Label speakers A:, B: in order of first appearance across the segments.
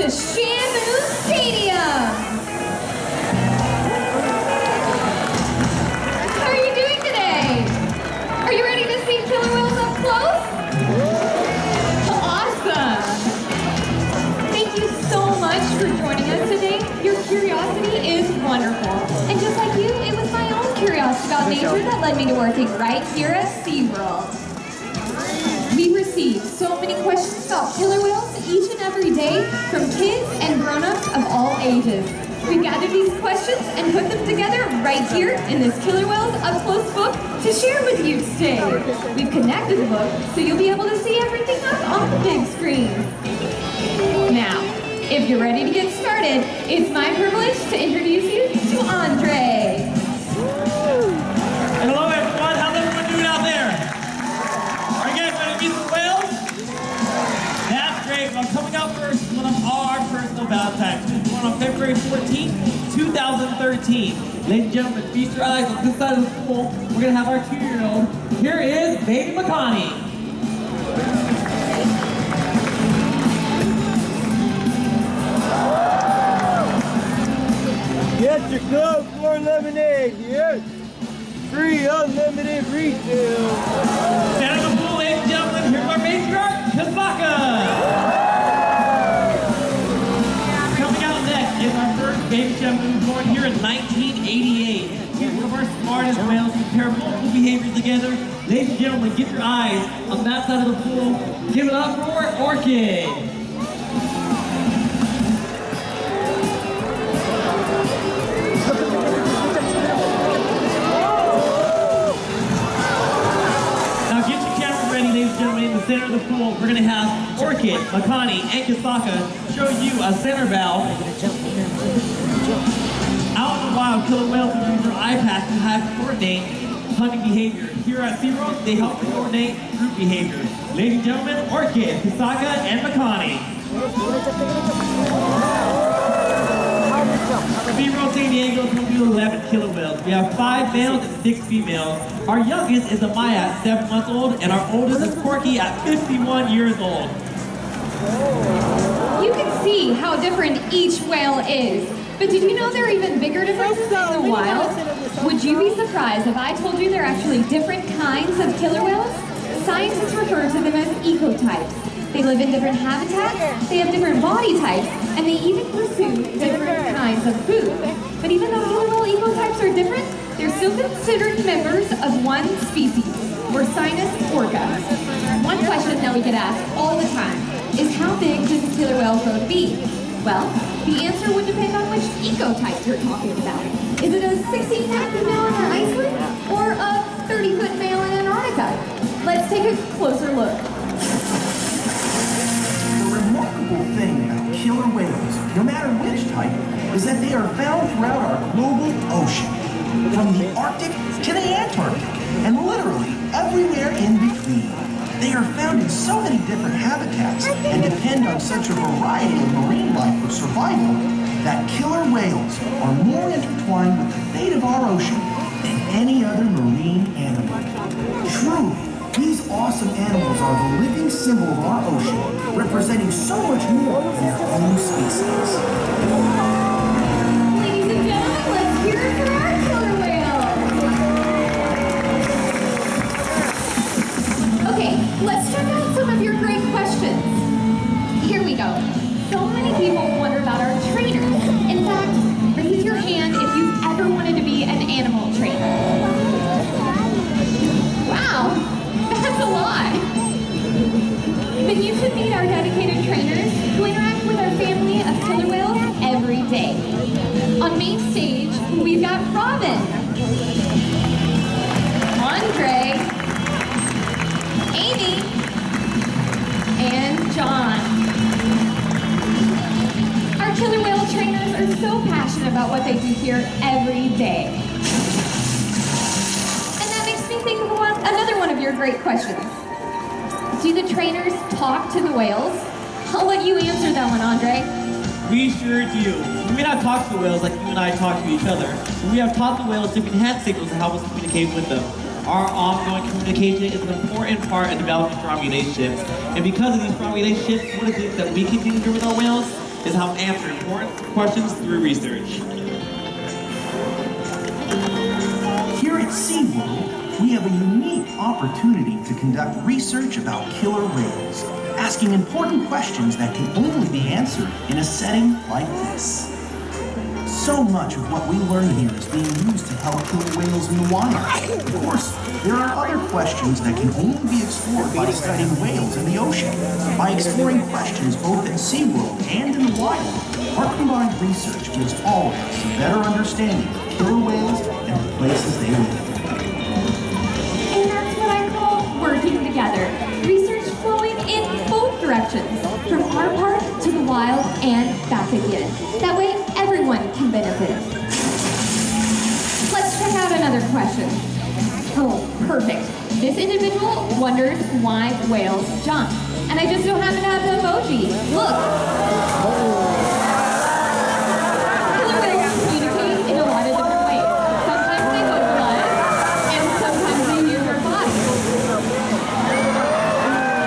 A: to SeaWorld Stadium. How are you doing today? Are you ready to see killer whales up close? Awesome. Thank you so much for joining us today. Your curiosity is wonderful. And just like you, it was my own curiosity about nature that led me to working right here at SeaWorld. We receive so many questions about killer whales each and every day from kids and grown-ups of all ages. We gathered these questions and put them together right here in this Killer Whales Up Close book to share with you today. We've connected the book so you'll be able to see everything up on the big screen. Now, if you're ready to get started, it's my privilege to introduce you to Andre.
B: Hello everyone, how's everyone doing out there? Are you guys ready to meet some whales? That's great. Well, coming up first is one of our personal Valentine's. This is one on February 14th, 2013. Ladies and gentlemen, feast your eyes on this side of the pool. We're going to have our 2-year-old. Here is baby Makani.
C: Get your Coke or lemonade, yes? Free unlimited retail.
B: Stand in the pool, ladies and gentlemen. Here's our matriarch, Kasatka. Coming out next is our first baby chef who was born here in 1988. He's one of our smartest whales who pair multiple behaviors together. Ladies and gentlemen, get your eyes on that side of the pool. Give it up for Orkid. Ladies and gentlemen, in the center of the pool, we're going to have Orkid, Makani, and Kasatka show you a center bow. Out in the wild, killer whales will use their eye patch to coordinate hunting behavior. Here at SeaWorld, they help coordinate group behavior. Ladies and gentlemen, Orkid, Kasatka, and Makani. SeaWorld San Diego is home to 11 killer whales. We have 5 males and 6 females. Our youngest is Amaya at 7 months old, and our oldest is Corky at 51 years old.
A: You can see how different each whale is. But did you know there are even bigger differences in the wild? Would you be surprised if I told you there are actually different kinds of killer whales? Scientists refer to them as ecotypes. They live in different habitats, they have different body types, and they even pursue different kinds of food. But even though killer whale ecotypes are different, they're still considered members of one species, Orcinus orca. One question that we get asked all the time is how big does a killer whale grow to be? Well, the answer would depend on which ecotype you're talking about. Is it a 16-foot male in Iceland or a 30-foot male in Antarctica? Let's take a closer look.
D: The remarkable thing about killer whales, no matter which type, is that they are found throughout our global ocean. From the Arctic to the Antarctic, and literally everywhere in between. They are found in so many different habitats and depend on such a variety of marine life for survival that killer whales are more intertwined with the fate of our ocean than any other marine animal. Truly, these awesome animals are the living symbol of our ocean, representing so much more than their own species.
A: Ladies and gentlemen, let's hear it for our killer whale. Okay, let's check out some of your great questions. Here we go. So many people wonder about our trainers. In fact, raise your hand if you've ever wanted to be an animal trainer. Wow, that's a lot. But you should meet our dedicated trainers who interact with our family of killer whales every day. On main stage, we've got Robin, Andre, Amy, and John. Our killer whale trainers are so passionate about what they do here every day. And that makes me think of another one of your great questions. Do the trainers talk to the whales? I'll let you answer that one, Andre.
B: We sure do. We may not talk to the whales like you and I talk to each other, but we have taught the whales different hand signals to help us communicate with them. Our ongoing communication is an important part of developing strong relationships. And because of these strong relationships, one of the things that we can do with our whales is help answer important questions through research.
D: Here at SeaWorld, we have a unique opportunity to conduct research about killer whales, asking important questions that can only be answered in a setting like this. So much of what we learn here is being used to help killer whales in the wild. Of course, there are other questions that can only be explored by studying whales in the ocean. By exploring questions both at SeaWorld and in the wild, our combined research gives all of us a better understanding of killer whales and the places they live.
A: And that's what I call working together. Research flowing in both directions, from our part to the wild and back again. That way, everyone can benefit. Let's check out another question. Oh, perfect. This individual wonders why whales jump. And I just don't happen to have the emoji. Look. Killer whales communicate in a lot of different ways. Sometimes they vocalize, and sometimes they use their bodies.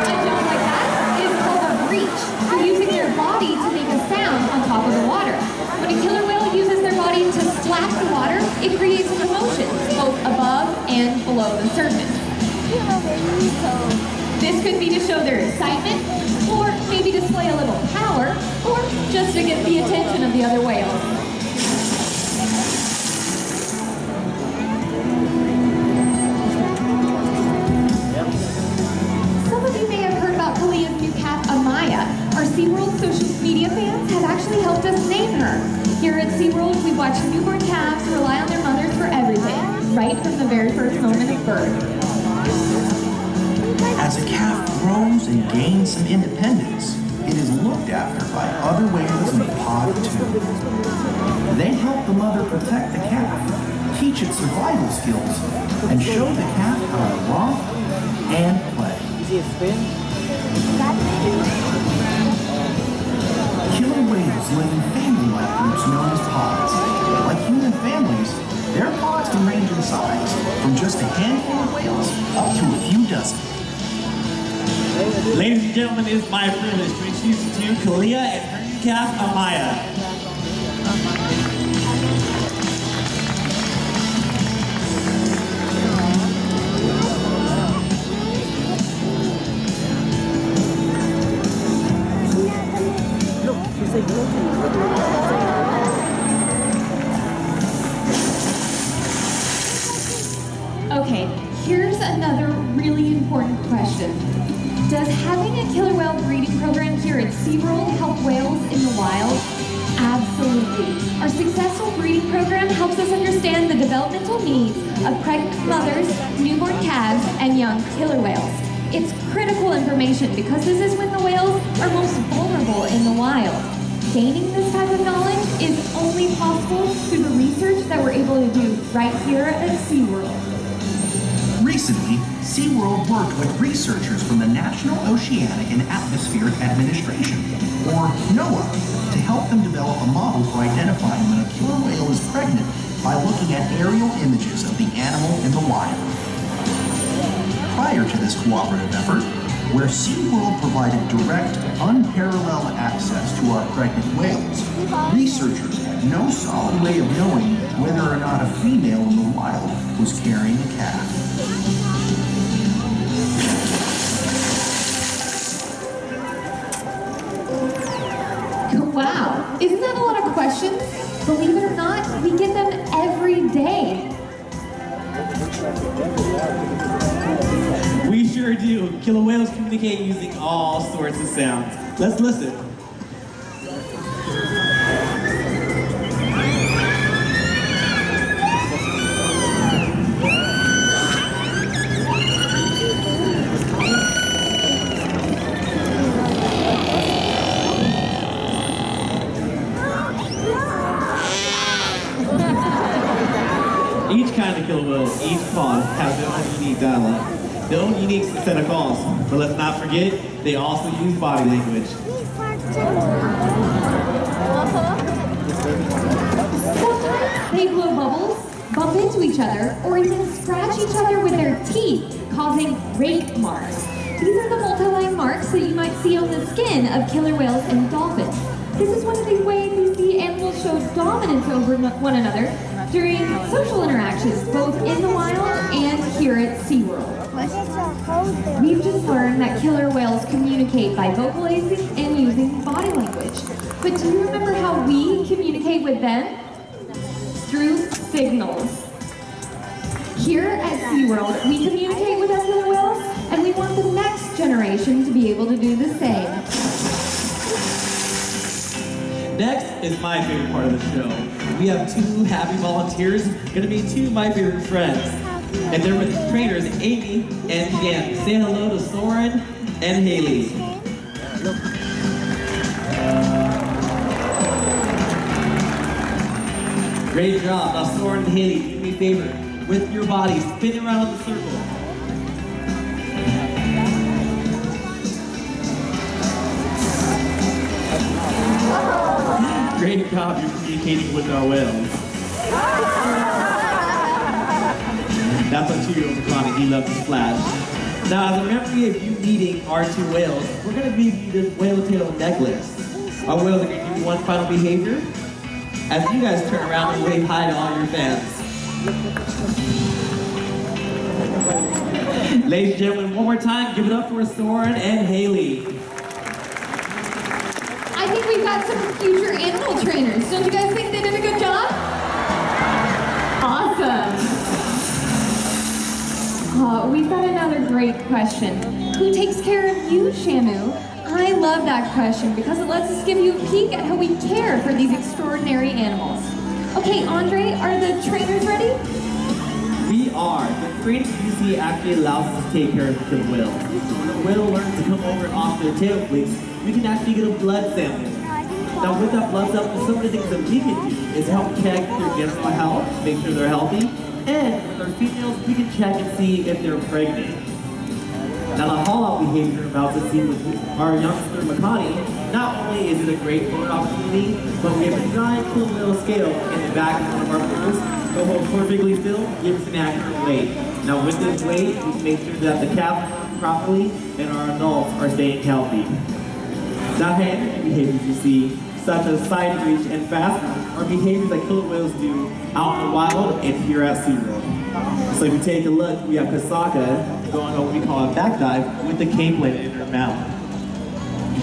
A: A jump like that is called a breach. They're using their body to make a sound on top of the water. When a killer whale uses their body to slap the water, it creates commotion, both above and below the surface. This could be to show their excitement, or maybe display a little power, or just to get the attention of the other whales. Some of you may have heard about Kalia's new cat, Amaya. Our SeaWorld social media fans have actually helped us name her. Here at SeaWorld, we watch newborn calves rely on their mothers for everything, right from the very first moment of birth.
D: As a calf grows and gains some independence, it is looked after by other whales in the pod too. They help the mother protect the calf, teach it survival skills, and show the calf how to romp and play. Killer whales live in family-like groups known as pods. Like human families, their pods can range in size from just a handful of whales up to a few dozen.
B: Ladies and gentlemen, it is my privilege to introduce you to Kalia and her new calf, Amaya.
A: Okay, here's another really important question. Does having a killer whale breeding program here at SeaWorld help whales in the wild? Absolutely. Our successful breeding program helps us understand the developmental needs of pregnant mothers, newborn calves, and young killer whales. It's critical information because this is when the whales are most vulnerable in the wild. Gaining this type of knowledge is only possible through the research that we're able to do right here at SeaWorld.
D: Recently, SeaWorld worked with researchers from the National Oceanic and Atmospheric Administration, or NOAA, to help them develop a model for identifying when a killer whale is pregnant by looking at aerial images of the animal in the wild. Prior to this cooperative effort, where SeaWorld provided direct, unparalleled access to our pregnant whales, researchers had no solid way of knowing whether or not a female in the wild was carrying a calf.
A: Wow, isn't that a lot of questions? Believe it or not, we get them every day.
B: We sure do. Killer whales communicate using all sorts of sounds. Let's listen. Each kind of killer whale, each pod, has their own unique dialect, their own unique set of calls. But let's not forget, they also use body language.
A: Sometimes they blow bubbles, bump into each other, or even scratch each other with their teeth, causing rake marks. These are the multi-line marks that you might see on the skin of killer whales and dolphins. This is one of the ways we see animals show dominance over one another during social interactions, both in the wild and here at SeaWorld. We've just learned that killer whales communicate by vocalizing and using body language. But do you remember how we communicate with them? Through signals. Here at SeaWorld, we communicate with our killer whales, and we want the next generation to be able to do the same.
B: Next is my favorite part of the show. We have two happy volunteers, gonna be two of my favorite friends. And they're with trainers Amy and Jan. Say hello to Soren and Haley. Great job. Now Soren and Haley, do me a favor. With your body, spin around in the circle. Great job, you're communicating with our whales. That's our 2-year-old Makani, he loves to splash. Now, as a memory of you meeting our two whales, we're gonna give you this whale tail necklace. Our whales are gonna give you one final behavior as you guys turn around and wave hi to all your fans. Ladies and gentlemen, one more time, give it up for Soren and Haley.
A: I think we've got some future animal trainers. Don't you guys think they did a good job? Awesome. We've got another great question. Who takes care of you, Shamu? I love that question because it lets us give you a peek at how we care for these extraordinary animals. Okay, Andre, are the trainers ready?
B: We are. The training you see actually allows us to take care of the whale. So when the whale learns to come over and off their tail flicks, we can actually get a blood sample. Now with that blood sample, some of the things that we can do is help check their general health, make sure they're healthy, and with our females, we can check and see if they're pregnant. Now the haul-out behavior we're about to see with our youngster Makani, not only is it a great photo opportunity, but we have a giant cool little scale in the back of one of our photos. Go hold perfectly still, give us an accurate weight. Now with this weight, we can make sure that the calves work properly and our adults are staying healthy. Now hand behaviors you see, such as side reach and fast move, are behaviors that killer whales do out in the wild and here at SeaWorld. So if you take a look, we have Kasatka going on what we call a back dive with the cape landed in her mouth.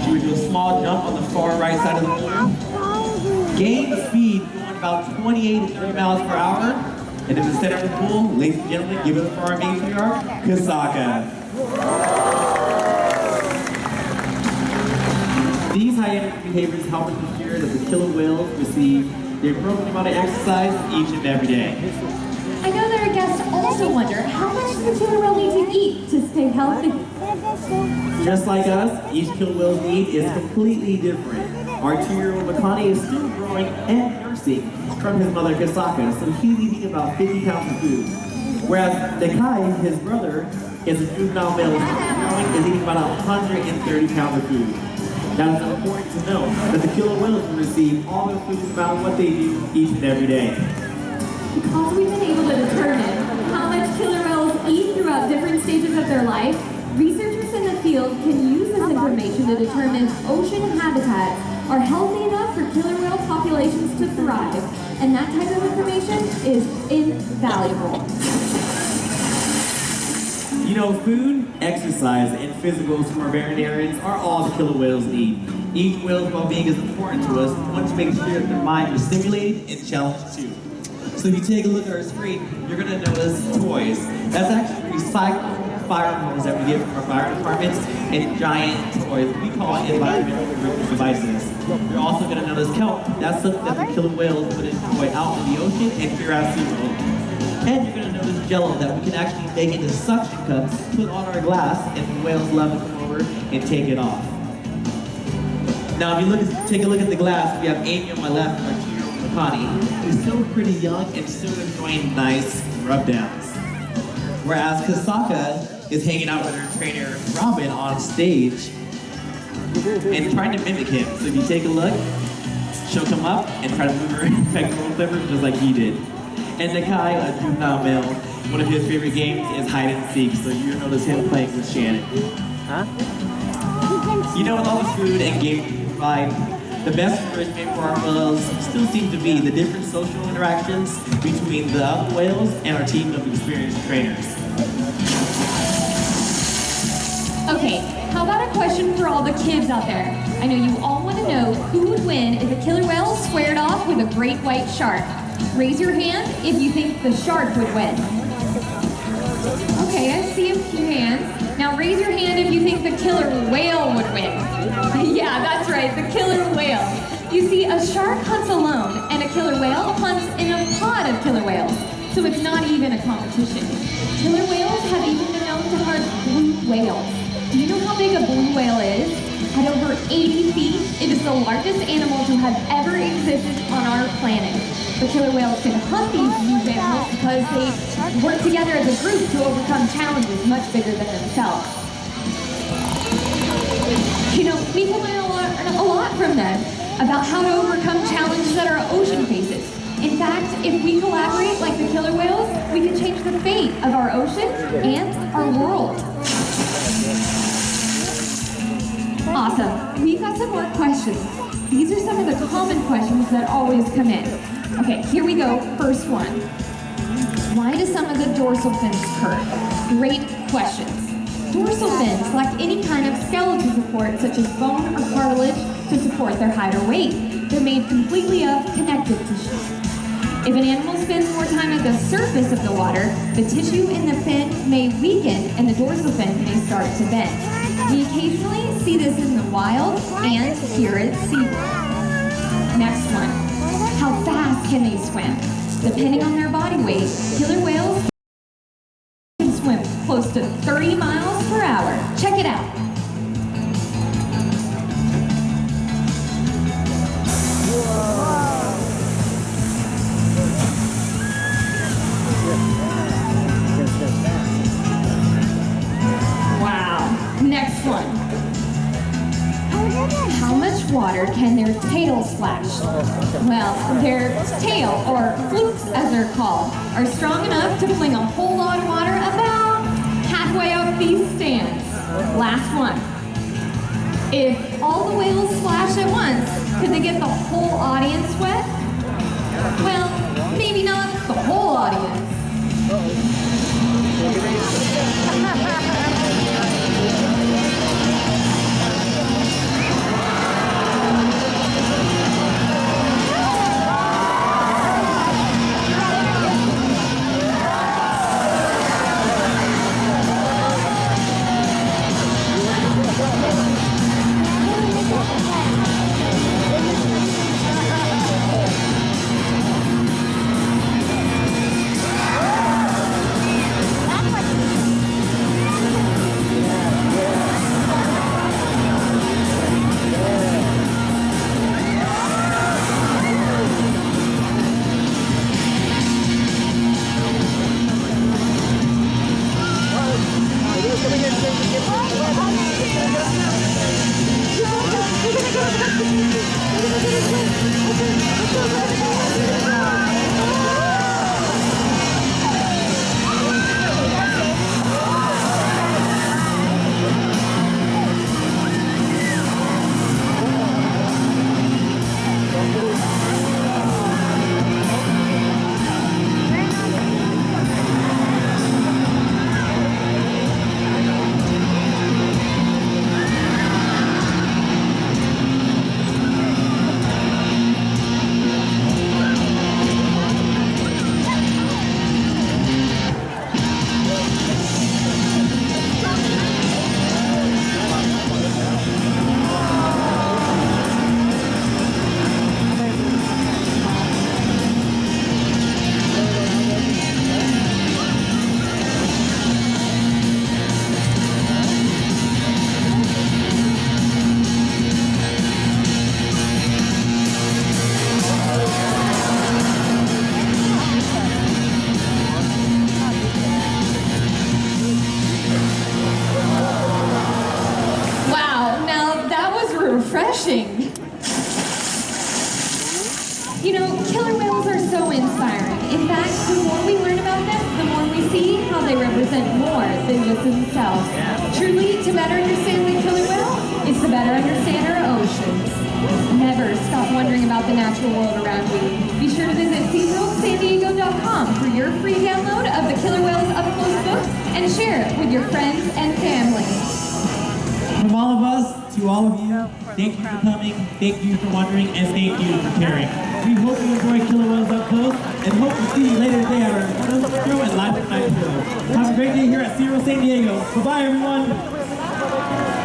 B: She would do a small jump on the far right side of the pool. Gain speed going about 28 to 30 miles per hour. And in the center of the pool, ladies and gentlemen, give it up for our matriarch, Kasatka. These high energy behaviors help us ensure that the killer whales receive the appropriate amount of exercise each and every day.
A: I know that our guests also wonder, how much does the killer whale need to eat to stay healthy?
B: Just like us, each killer whale's need is completely different. Our 2-year-old Makani is still growing and nursing from his mother Kasatka, so he's eating about 50 pounds of food. Whereas Nakai, his brother, is a juvenile male, is eating about 130 pounds of food. Now it's important to know that the killer whales will receive all their food no matter what they do each and every day.
A: Because we've been able to determine how much killer whales eat throughout different stages of their life, researchers in the field can use this information to determine if ocean habitats are healthy enough for killer whale populations to thrive. And that type of information is invaluable.
B: You know, food, exercise, and physicals from our veterinarians are all the killer whales need. Each whale's well-being is important to us. We want to make sure that their mind is stimulated and challenged too. So if you take a look at our screen, you're going to notice toys. That's actually recycled fire hose that we get from our fire departments and giant toys. We call it environmental devices. You're also going to notice kelp. That's something that the killer whales would enjoy out in the ocean and here at SeaWorld. And you're going to notice jello that we can actually make into suction cups, put on our glass, and the whales love to come over and take it off. Now if you take a look at the glass, we have Amy on my left, our 2-year-old Makani, who's still pretty young and still enjoying nice rub downs. Whereas Kasatka is hanging out with her trainer Robin on stage and trying to mimic him. So if you take a look, she'll come up and try to move her pectoral flippers just like he did. And Nakai, a juvenile male, one of his favorite games is hide and seek, so you'll notice him playing with Shannon. Huh? You know, with all the food and games we provide, the best encouragement for our whales still seem to be the different social interactions between the other whales and our team of experienced trainers.
A: Okay, how about a question for all the kids out there? I know you all want to know who would win if a killer whale squared off with a great white shark. Raise your hand if you think the shark would win. Okay, I see a few hands. Now raise your hand if you think the killer whale would win. Yeah, that's right, the killer whale. You see, a shark hunts alone, and a killer whale hunts in a pod of killer whales. So it's not even a competition. Killer whales have even been known to hunt blue whales. Do you know how big a blue whale is? At over 80 feet, it is the largest animal to have ever existed on our planet. But killer whales can hunt these blue whales because they work together as a group to overcome challenges much bigger than themselves. You know, we can learn a lot from them about how to overcome challenges that our ocean faces. In fact, if we collaborate like the killer whales, we can change the fate of our ocean and our world. Awesome. We've got some more questions. These are some of the common questions that always come in. Okay, here we go. First one. Why do some of the dorsal fins curve? Great questions. Dorsal fins lack any kind of skeletal support, such as bone or cartilage, to support their height or weight. They're made completely of connective tissue. If an animal spends more time at the surface of the water, the tissue in the fin may weaken and the dorsal fin may start to bend. We occasionally see this in the wild and here at SeaWorld. Next one. How fast can they swim? Depending on their body weight, killer whales can swim close to 30 miles per hour. Check it out. Wow. Next one. How much water can their tail splash? Well, their tail, or flukes as they're called, are strong enough to fling a whole lot of water about halfway up these stands. Last one. If all the whales splash at once, could they get the whole audience wet? Well, maybe not the whole audience. Refreshing. You know, killer whales are so inspiring. In fact, the more we learn about them, the more we see how they represent more than just themselves. Truly, to better understand the killer whale is to better understand our oceans. Never stop wondering about the natural world around you. Be sure to visit SeaWorldSanDiego.com for your free download of the killer whales up close book and share it with your friends and family.
B: From all of us to all of you, thank you for coming, thank you for wondering, and thank you for caring. We hope you enjoy killer whales up close, and hope to see you later today at our show and live at night show. Have a great day here at SeaWorld San Diego. Bye-bye, everyone.